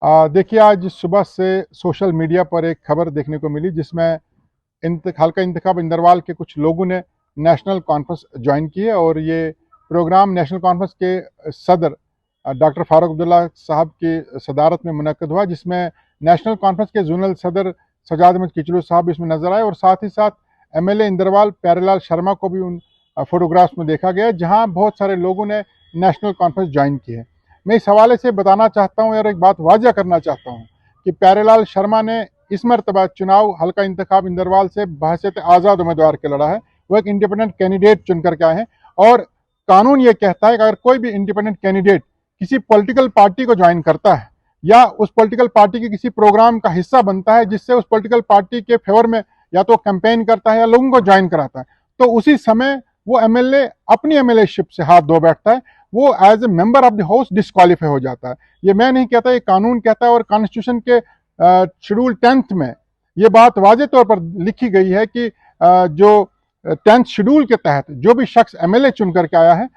देखिए, आज सुबह से सोशल मीडिया पर एक खबर देखने को मिली जिसमें हल्का इंतखाब इंदरवाल के कुछ लोगों ने नेशनल कॉन्फ्रेंस ज्वाइन की है और ये प्रोग्राम नेशनल कॉन्फ्रेंस के सदर डॉक्टर फारूक अब्दुल्ला साहब की सदारत में मुनक्कद हुआ, जिसमें नेशनल कॉन्फ्रेंस के जोनल सदर सजाद अहमद किचलू साहब इसमें नजर आए और साथ ही साथ एमएलए इंदरवाल प्यारेलाल शर्मा को भी उन फोटोग्राफ्स में देखा गया, जहां बहुत सारे लोगों ने नेशनल कॉन्फ्रेंस ज्वाइन की है। मैं इस हवाले से बताना चाहता हूँ और एक बात वाज़ह करना चाहता हूँ कि प्यारेलाल शर्मा ने इस मरतबा चुनाव हल्का इंतखाब इंदरवाल से बहसीत आज़ाद उम्मीदवार के लड़ा है। वो एक इंडिपेंडेंट कैंडिडेट चुन करके आए हैं और कानून ये कहता है कि अगर कोई भी इंडिपेंडेंट कैंडिडेट किसी पॉलिटिकल पार्टी को ज्वाइन करता है या उस पॉलिटिकल पार्टी के किसी प्रोग्राम का हिस्सा बनता है जिससे उस पॉलिटिकल पार्टी के फेवर में या तो कैंपेन करता है या लोगों को ज्वाइन कराता है, तो उसी समय वो एमएलए अपनी एमएलए-शिप से हाथ धो बैठता है, वो as a member of the house disqualify हो जाता है। ये मैं नहीं कहता, ये कानून कहता है और कॉन्स्टिट्यूशन के शेड्यूल 10th में ये बात वाजे तौर पर लिखी गई है कि जो 10th शेड्यूल के तहत जो भी शख्स एमएलए चुन करके आया है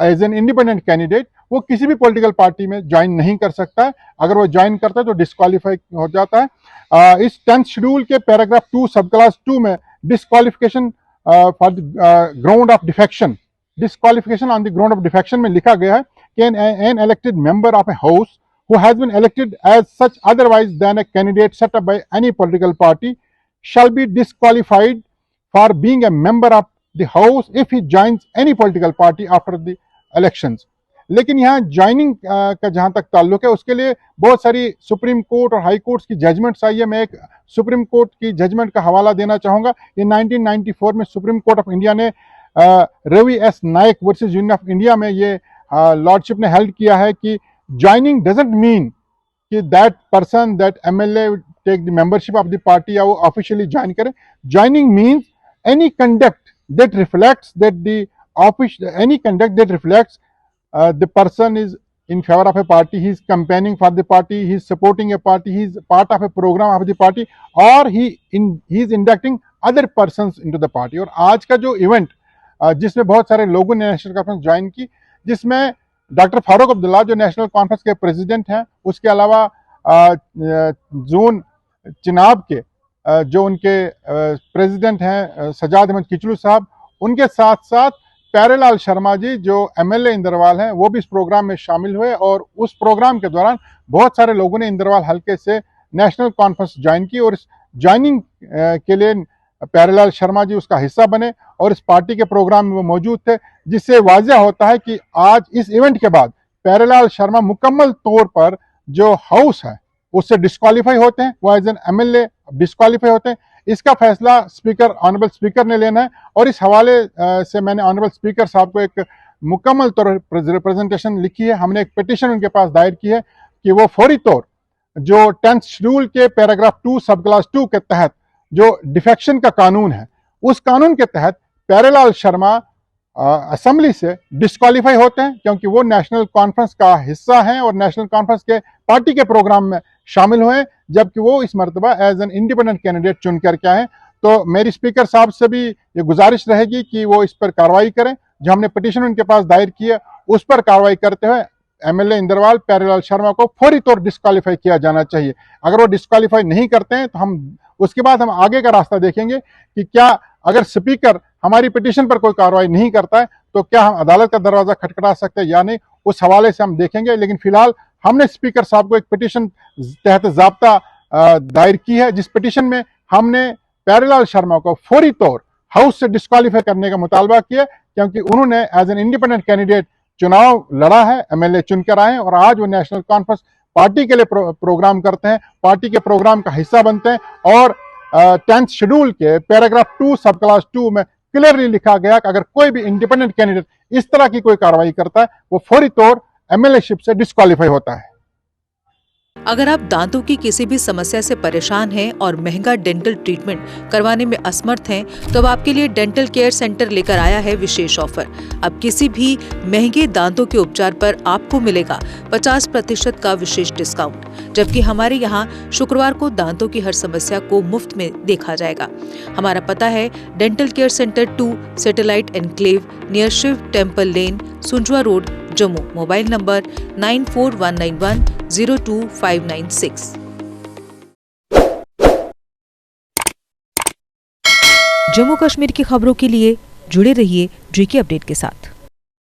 एज एन इंडिपेंडेंट कैंडिडेट, वो किसी भी पॉलिटिकल पार्टी में ज्वाइन नहीं कर सकता है। अगर वो ज्वाइन करता है तो डिस्क्वालीफाई हो जाता है। इस 10th शेड्यूल के पैराग्राफ 2 सब क्लास 2 में disqualification for ground of defection, disqualification on the ground of defection में लिखा गया है कि an elected member of a house who has been elected as such otherwise than a candidate set up by any political party shall be disqualified for being a member of the house if he joins any political party after the elections। लेकिन यहाँ joining का जहां तक ताल्लुक है उसके लिए बहुत सारी सुप्रीम कोर्ट और हाई कोर्ट्स की जजमेंट्स आई है। मैं एक सुप्रीम कोर्ट की जजमेंट का हवाला देना चाहूंगा। ये 1994 में सुप्रीम कोर्ट ऑफ इंडिया ने Ravi S Nayak versus Union of India में ये लॉर्डशिप ने हेल्ड किया है कि ज्वाइनिंग डजंट मीन कि that person that MLA take the membership of the party या वो ऑफिशियली ज्वाइन करे। Joining means any conduct that reflects that the office any conduct that reflects the person is in favor of a party, he is campaigning for the party, he is supporting a party, he is part of a program of the party, or he is inducting other persons into the party। और आज का जो event जिसमें बहुत सारे लोगों ने national conference join की, जिसमें डॉक्टर फारूक अब्दुल्ला जो नेशनल कॉन्फ्रेंस के प्रेसिडेंट हैं, उसके अलावा जोन चिनाब के जो उनके प्रेसिडेंट हैं सजाद अहमद किचलू साहब, उनके साथ साथ प्यारेलाल शर्मा जी जो एमएलए इंदरवाल हैं, वो भी इस प्रोग्राम में शामिल हुए और उस प्रोग्राम के दौरान बहुत सारे लोगों ने इंदरवाल हल्के से नेशनल कॉन्फ्रेंस ज्वाइन की और इस ज्वाइनिंग के लिए प्यारेलाल शर्मा जी उसका हिस्सा बने और इस पार्टी के प्रोग्राम में वो मौजूद थे, जिससे वाज़ह होता है कि आज इस इवेंट के बाद प्यारेलाल शर्मा मुकम्मल तौर पर जो हाउस है उससे डिस्क्वालीफाई होते हैं, वो एज एन एमएलए डिस्क्वालीफाई होते हैं। इसका फैसला स्पीकर ऑनरेबल स्पीकर ने लेना है और इस हवाले से मैंने ऑनरेबल स्पीकर साहब को एक मुकम्मल तौर पर रिप्रेजेंटेशन लिखी है। हमने एक पिटीशन उनके पास दायर की है कि वो फौरी तौर जो 10th शेड्यूल के पैराग्राफ 2 सब क्लास 2 के तहत जो डिफेक्शन का कानून है, उस कानून के तहत प्यारेलाल शर्मा असेंबली से डिस्क्वालीफाई होते हैं क्योंकि वो नेशनल कॉन्फ्रेंस का हिस्सा हैं और नेशनल कॉन्फ्रेंस के पार्टी के प्रोग्राम में शामिल हुए, जबकि वो इस मरतबा एज एन इंडिपेंडेंट कैंडिडेट चुन करके आए। तो मेरी स्पीकर साहब से भी ये गुजारिश रहेगी कि वो इस पर कार्रवाई करें। जो हमने पिटीशन उनके पास दायर की है उस पर कार्रवाई करते हुए एमएलए इंदरवाल प्यारेलाल शर्मा को फौरी तौर डिस्क्वालीफाई किया जाना चाहिए। अगर वो डिस्क्वालीफाई नहीं करते हैं तो हम उसके बाद हम आगे का रास्ता देखेंगे कि क्या अगर स्पीकर हमारी पिटीशन पर कोई कार्रवाई नहीं करता है तो क्या हम अदालत का दरवाजा खटखटा सकते हैं या नहीं, उस हवाले से हम देखेंगे। लेकिन फिलहाल हमने स्पीकर साहब को एक पिटीशन तहत ज़ाब्ता दायर की है, जिस पिटीशन में हमने प्यारेलाल शर्मा को फौरी तौर हाउस से डिस्क्वालीफाई करने का मुतालबा किया क्योंकि उन्होंने एज एन इंडिपेंडेंट कैंडिडेट चुनाव लड़ा है, एमएलए चुनकर आए और आज वो नेशनल कॉन्फ्रेंस पार्टी के लिए प्रोग्राम करते हैं, पार्टी के प्रोग्राम का हिस्सा बनते हैं। और 10th शेड्यूल के पैराग्राफ 2 सब क्लास 2 में क्लियरली लिखा गया कि अगर कोई भी इंडिपेंडेंट कैंडिडेट इस तरह की कोई कार्रवाई करता है वो फौरी तौर एमएलए-शिप से डिस्क्वालीफाई होता है। अगर आप दांतों की किसी भी समस्या से परेशान हैं और महंगा डेंटल ट्रीटमेंट करवाने में असमर्थ हैं, तो अब आपके लिए डेंटल केयर सेंटर लेकर आया है विशेष ऑफर। अब किसी भी महंगे दांतों के उपचार पर आपको मिलेगा 50% का विशेष डिस्काउंट, जबकि हमारे यहाँ शुक्रवार को दांतों की हर समस्या को मुफ्त में देखा जाएगा। हमारा पता है dental care centre 2 satellite enclave near Shiv temple lane, Sunjwan road, Jammu. Mobile number 941912 02-596। Jammu Kashmir की खबरों के लिए जुड़े रहिए GK अपडेट के साथ।